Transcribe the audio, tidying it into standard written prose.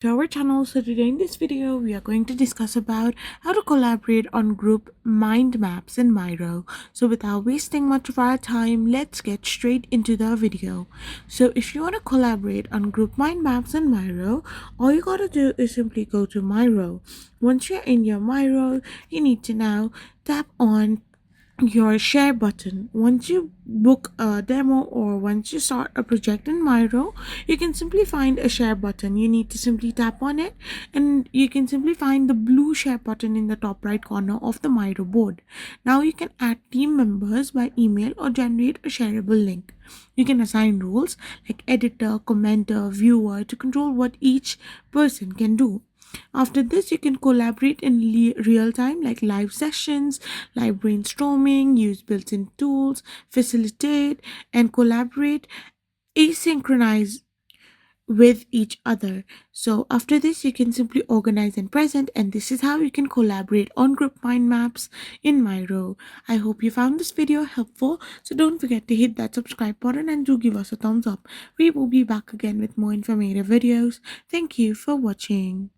to our channel. So today in this video we are going to discuss about how to collaborate on group mind maps in Miro. So without wasting much of our time, let's get straight into the video. So if you want to collaborate on group mind maps in Miro, all you gotta do is simply go to Miro. Once you're in your Miro, you need to now tap on your share button. Once you book a demo or once you start a project in Miro, you can simply find a share button. You need to simply tap on it and you can simply find the blue share button in the top right corner of the Miro board. Now you can add team members by email or generate a shareable link. You can assign roles like editor, commenter, viewer to control what each person can do. After this, you can collaborate in real time, like live sessions, live brainstorming, use built in tools, facilitate, and collaborate asynchronize with each other. So, after this, you can simply organize and present, and this is how you can collaborate on group mind maps in Miro. I hope you found this video helpful. So, don't forget to hit that subscribe button and do give us a thumbs up. We will be back again with more informative videos. Thank you for watching.